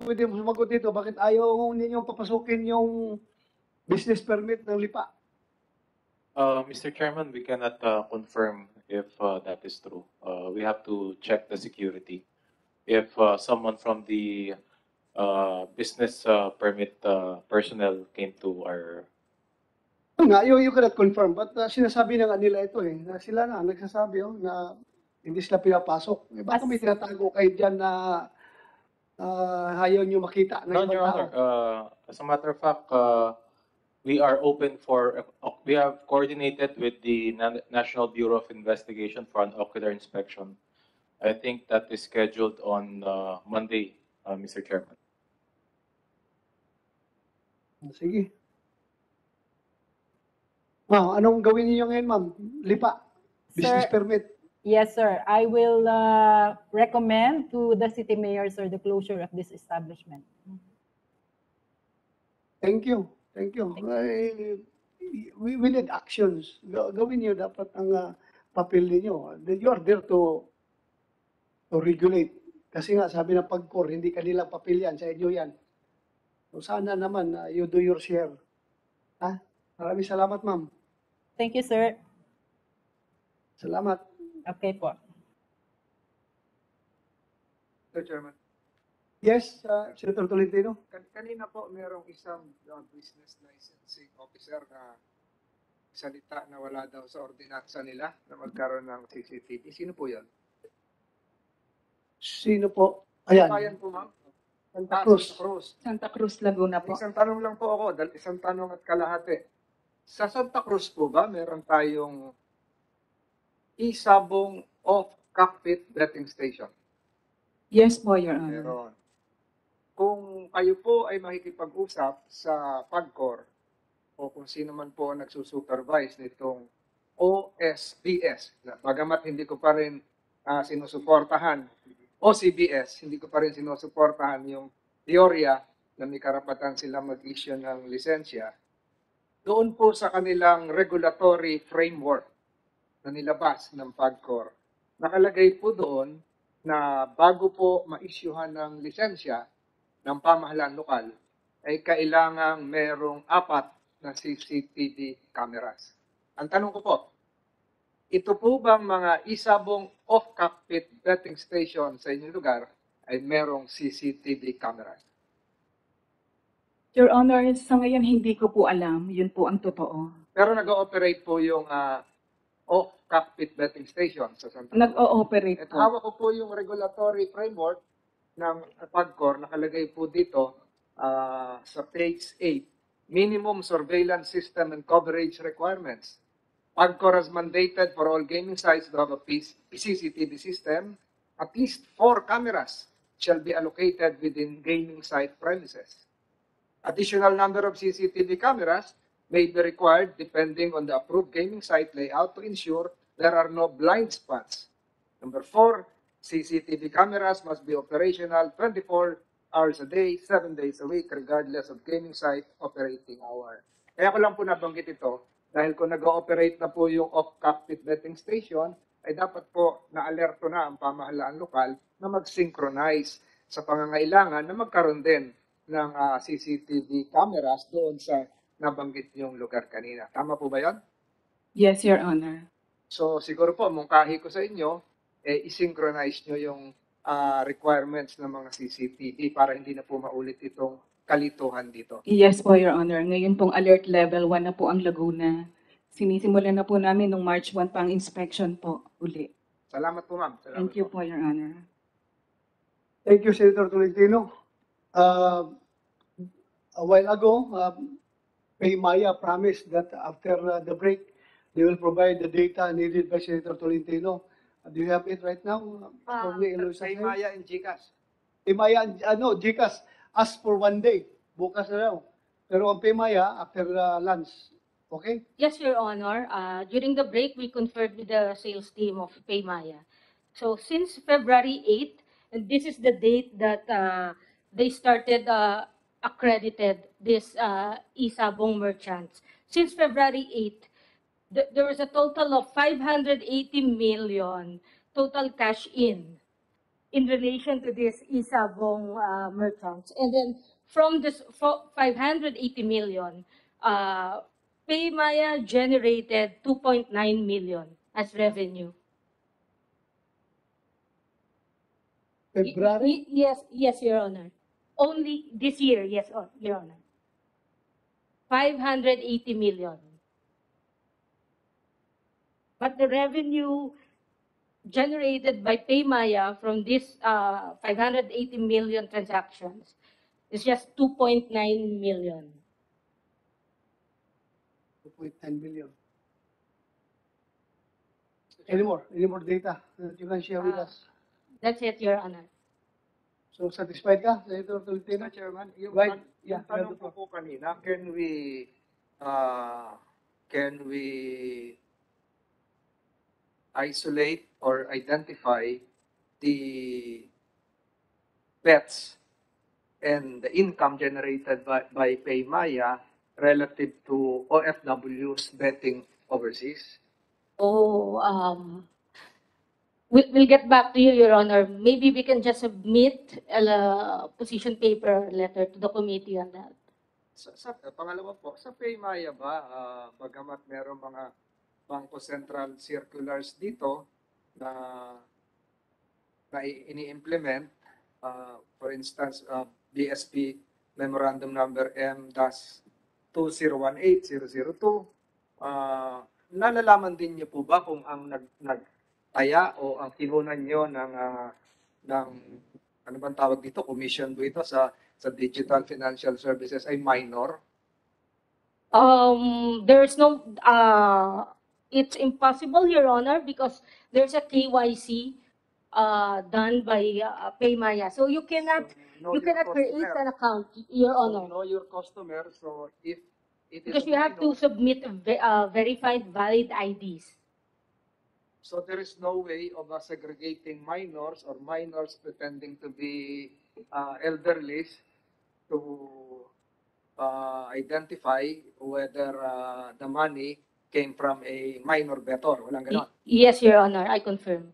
pwede mo sumagot dito, bakit ayaw ninyong papasukin yung business permit ng Lipa? Mr. Chairman, we cannot confirm if that is true. We have to check the security. If someone from the business permit personnel came to our... You cannot confirm, but sinasabi na nga nila ito na sila na nagsasabi na hindi sila pinapasok. Baka may tinatago kayo dyan na ayaw nyo makita ng No, ibang Your tao. Honor, as a matter of fact, we are open for, we have coordinated with the National Bureau of Investigation for an ocular inspection. I think that is scheduled on Monday, Mr. Chairman. Sige. Anong gawin niyo ngayon, ma'am? Lipa, business permit. Yes, sir. I will recommend to the city mayor, sir, the closure of this establishment. Thank you. Thank you. We need actions. Gawin niyo dapat ang papel niyo. You are there to regulate. Kasi nga, sabi ng PAGCOR, hindi kanilang papel yan, sa inyo yan. So sana naman, you do your share. Maraming salamat, ma'am. Thank you, sir. Salamat. Okay po. Mr. Chairman. Yes, Senator Tolentino. Kanina po merong isang business licensing officer na salita na wala daw sa ordinansa nila na magkaroon ng CCTV. Sino po yan? Sino po? Ayan. Bayan po, ma'am. Santa Cruz. Santa Cruz. Santa Cruz, Laguna po. Isang tanong lang po ako, isang tanong at kalahati. Sa Santa Cruz po ba, meron tayong isabong off-cockpit betting station? Yes po, Your Honor. Meron. Kung kayo po ay makikipag-usap sa PAGCOR o kung sino man po nagsusupervise nitong OSBS, bagamat hindi ko pa rin sinusuportahan, OCBS, hindi ko pa rin sinusuportahan yung teorya na may karapatan sila mag-issue ng lisensya, doon po sa kanilang regulatory framework na nilabas ng PAGCOR, nakalagay po doon na bago po ma-issuehan ng lisensya ng pamahalaan lokal, ay kailangang merong 4 na CCTV cameras. Ang tanong ko po, ito po bang mga isabong off-cockpit betting station sa inyong lugar ay merong CCTV cameras? Your Honor, sa ngayon hindi ko po alam. Yun po ang totoo. Pero nag-ooperate po yung off-cockpit betting station sa Santa Cruz. Nag-ooperate At po. hawak ko po yung regulatory framework ng PAGCOR, nakalagay po dito sa page 8, minimum surveillance system and coverage requirements. PAGCOR has mandated for all gaming sites to have a CCTV system. At least 4 cameras shall be allocated within gaming site premises. Additional number of CCTV cameras may be required depending on the approved gaming site layout to ensure there are no blind spots. Number 4, CCTV cameras must be operational 24 hours a day, 7 days a week, regardless of gaming site operating hour. Kaya ko lang po nabanggit ito, dahil kung nag-ooperate na po yung off-cockpit betting station, ay dapat po na-alerto na ang pamahalaan lokal na mag-synchronize sa pangangailangan na magkaroon din ng CCTV cameras doon sa nabanggit yung lugar kanina. Tama po ba yan? Yes, Your Honor. So siguro po, mungkahi ko sa inyo, i-synchronize nyo yung requirements ng mga CCTV para hindi na po maulit itong kalituhan dito. Yes po, Your Honor. Ngayon pong alert level 1 na po ang Laguna. Sinisimulan na po namin nung March 1 pang inspection po uli. Salamat po, ma'am. Salamat Thank you po, Your Honor. Thank you, Senator Tolentino. A while ago, Paymaya promised that after the break, they will provide the data needed by Senator Tolentino. Do you have it right now? Paymaya and GCash. Paymaya, GCash, ask for 1 day. Bukas na daw. Pero ang Paymaya, after lunch. Okay? Yes, Your Honor. During the break, we conferred with the sales team of Paymaya. So since February 8th, and this is the date that they started accredited this Isabong merchants. Since February 8th, there was a total of 580 million total cash in in relation to this Isabong merchants. And then from this 580 million, Paymaya generated 2.9 million as revenue. February? Yes, Your Honor. Only this year, yes, Your Honor. 580 million. But the revenue generated by Paymaya from this 580 million transactions is just 2.9 million. 2.9 million. Any more data that you can share with us? That's it, Your Honor. So satisfied ka, Senator Tolentino? Mr. Chairman, yung, Right. yung Yeah, tanong you have the ko po kanina, can we isolate or identify the bets and the income generated by Paymaya relative to OFWs betting overseas? Oh, we'll get back to you, Your Honor. Maybe we can just submit a position paper letter to the committee on that. Pangalawa po, sa Paymaya ba, bagamat merong mga Bangko Sentral circulars dito na ini-implement, for instance, BSP Memorandum Number M-2018-002, nalalaman din niyo po ba kung ang nagtaya o ang kinunan niyo ng ano bang tawag dito, commission po ito sa digital financial services ay minor? There's no, it's impossible, Your Honor, because there's a KYC done by Paymaya. So you cannot create an account, Your Honor. So know your customer. So if it is Because a you have to minor, submit verified valid IDs. so there is no way of segregating minors or minors pretending to be elderly to identify whether the money came from a minor bettor. Walang ganon. Yes, Your Honor, I confirm.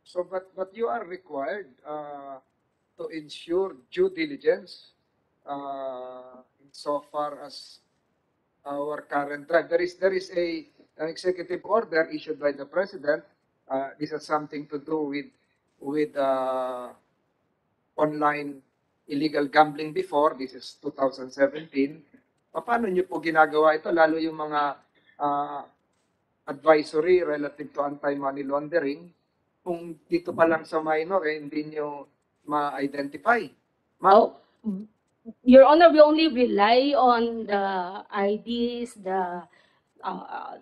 So, but you are required to ensure due diligence so far as our current drive. There is an executive order issued by the president. This has something to do with online illegal gambling before. This is 2017. Paano niyo po ginagawa ito? Lalo yung mga advisory relative to anti-money laundering. Kung dito pa lang sa minor, hindi nyo ma-identify. Oh, Your Honor, we only rely on the IDs,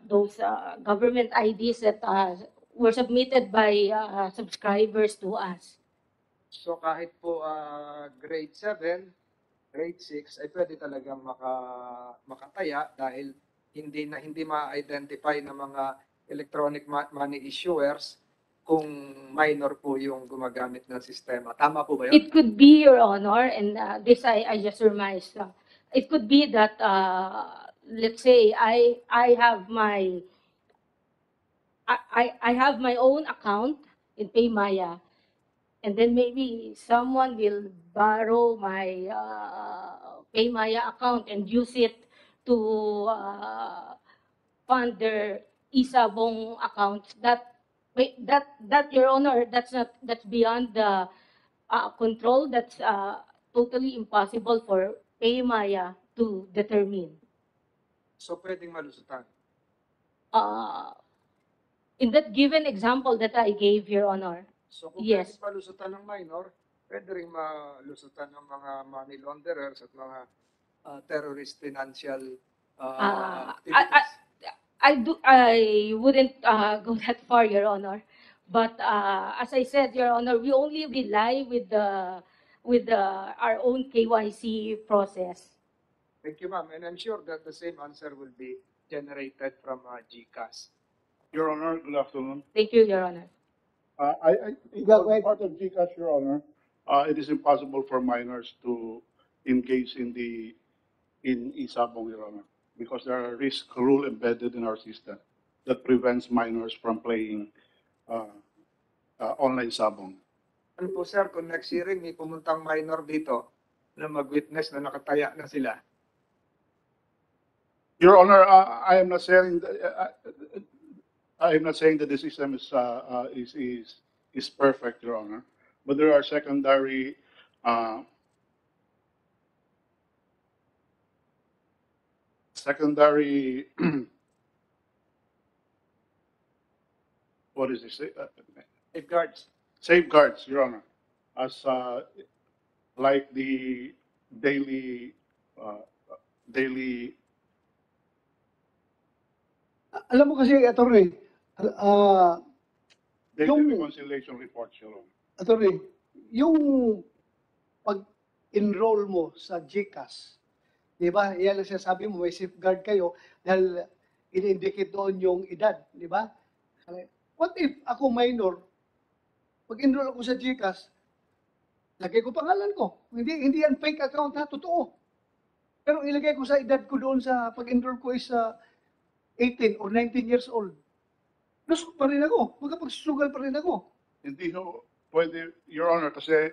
those government IDs that were submitted by subscribers to us. So kahit po grade 7, grade 6 ay pwede talagang makataya dahil hindi ma-identify ng mga electronic money issuers kung minor po yung gumagamit ng sistema. Tama po ba yun? It could be, Your Honor, and this I just surmised. It could be that, let's say, I have my own account in Paymaya, and then maybe someone will borrow my Paymaya account and use it to fund their Isabong account. That, Your Honor, that's beyond the control. That's totally impossible for Paymaya to determine. So pwedeng malusutan. In that given example that I gave, Your Honor, So kung yes. pwedeng malusutan ng minor, pwede rin malusutan ng mga money launderers at mga terrorist financial activities. I wouldn't go that far, Your Honor. But as I said, Your Honor, we only rely with our own KYC process. Thank you, ma'am. And I'm sure that the same answer will be generated from GCash. Your Honor, good afternoon. Thank you, Your Honor. Go ahead. Part of GCash, Your Honor, it is impossible for minors to engage in Isabong, Your Honor, because there are risk rule embedded in our system that prevents minors from playing online Sabong. Ano po sir, kung next hearing may pumuntang minor dito na mag-witness na nakataya na sila? Your Honor, I am not saying I am not saying that the system is perfect, Your Honor, but there are secondary secondary what is this? Safeguards. Safeguards, Your Honor, as like the daily daily. Alam mo kasi, attorney, Daily Yung- reconciliation reports, Your Honor. attorney, yung pag-enroll mo sa GCash, di ba? Yan ang sinasabi mo, may safeguard kayo dahil in-indicate doon yung edad, di ba? What if ako minor, pag-enroll ako sa GCash, lagay ko pangalan ko. Hindi yan fake account ha, totoo. Pero ilagay ko sa edad ko doon sa pag-enroll ko is 18 or 19 years old. Lusog pa rin ako. Magkapagsusugal pa rin ako. Hindi ho pwede, Your Honor, kasi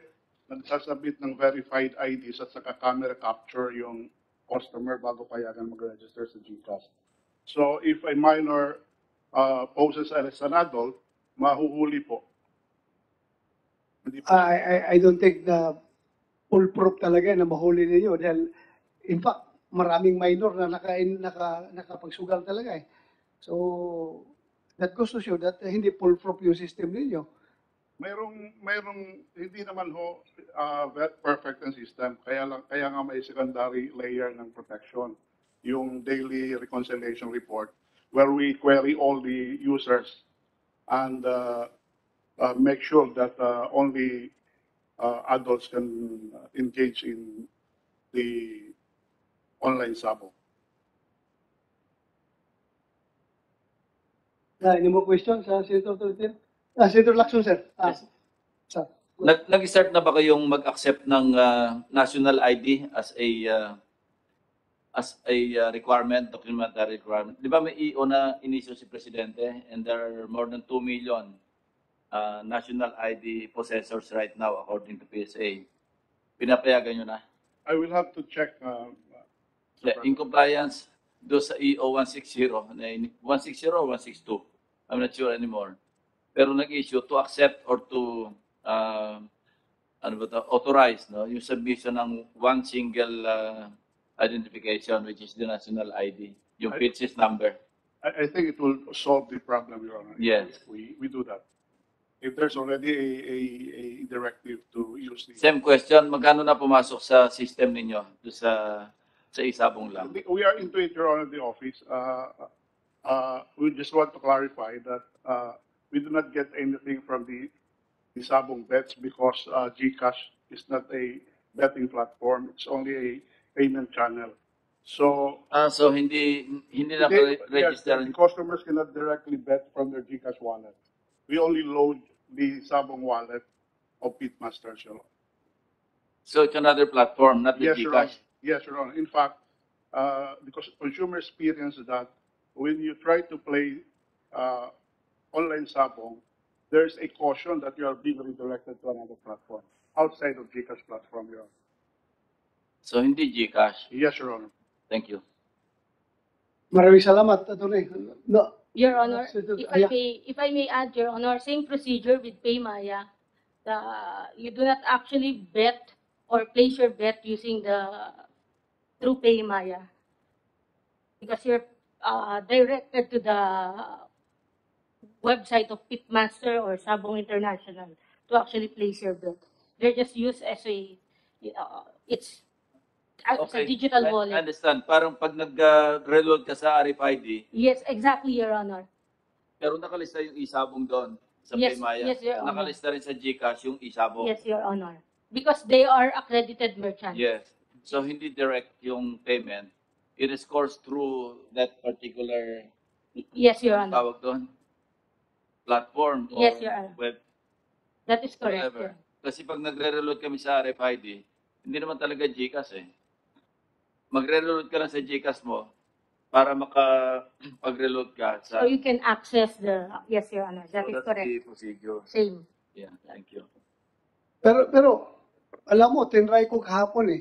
nagsasabit ng verified IDs at saka camera capture yung customer bago payagan mag-register sa GCash. So if a minor poses as an adult, mahuhuli po. Hindi po. I don't think na full proof talaga na mahuli ninyo dahil in fact maraming minor na nakapagsugal talaga eh. So that goes to show that hindi full proof yung system ninyo. Mayroong hindi naman ho perfect ang system, kaya nga may secondary layer ng protection, yung daily reconciliation report where we query all the users and make sure that only adults can engage in the online sabo. Any more questions, Senator Tolentino? Senator Lacson, sir. Sir. Nag-start na ba kayong mag-accept ng national ID as a requirement, documentary requirement? Di ba may EO na inisyo si Presidente and there are more than 2 million national ID possessors right now according to PSA. Pinapayagan nyo na? I will have to check. In compliance do sa EO 160, 160 or 162? I'm not sure anymore. Pero nag-issue to accept or to authorize yung submission ng one single identification, which is the national ID, yung PHS number. I think it will solve the problem, Your Honor. Yes. If we do that. If there's already a directive to use the. Same question, magkano na pumasok sa system ninyo do sa isabong lang? We are into it, Your Honor, the office. We just want to clarify that we do not get anything from the Sabong bets because GCash is not a betting platform. It's only a payment channel. So So hindi na yes, register. the customers cannot directly bet from their GCash wallet. We only load the Sabong wallet of Pitmasters, Your Honor. So it's another platform, not the Yes, Your Honor. GCash. Yes, Your Honor. In fact, because consumer experience that when you try to play online Sabong, there's a caution that you are being redirected to another platform outside of GCash platform, Your Honor. So hindi GCash. Yes, Your Honor. Thank you. Maraming salamat, attorney. No, Your Honor, Senator if Aya. I may add, Your Honor, same procedure with PayMaya. You do not actually bet or place your bet using through PayMaya because you're directed to the website of Pitmaster or Sabong International to actually place your bet. They're just used as it's a digital I wallet. understand. Parang pag nag-reload ka sa RFID, Yes, exactly, Your Honor. pero nakalista yung isabong doon sa Yes, Paymaya. yes, Your Honor. Nakalista rin sa GCash yung isabong. Yes, Your Honor. Because they are accredited merchants. Yes. So hindi direct yung payment. It is coursed through that particular Yes, Your Honor. tawag doon, platform or Yes, Your Honor. web, That is correct. whatever. Your- Kasi pag nagre-reload kami sa RFID, hindi naman talaga GCash eh. Magre-reload ka lang sa GCash mo para makapag-reload ka sa... So you can access yes, Your Honor. That So is that's correct. the procedure. Same. Yeah, thank you. Pero, alam mo, tinry ko kahapon eh.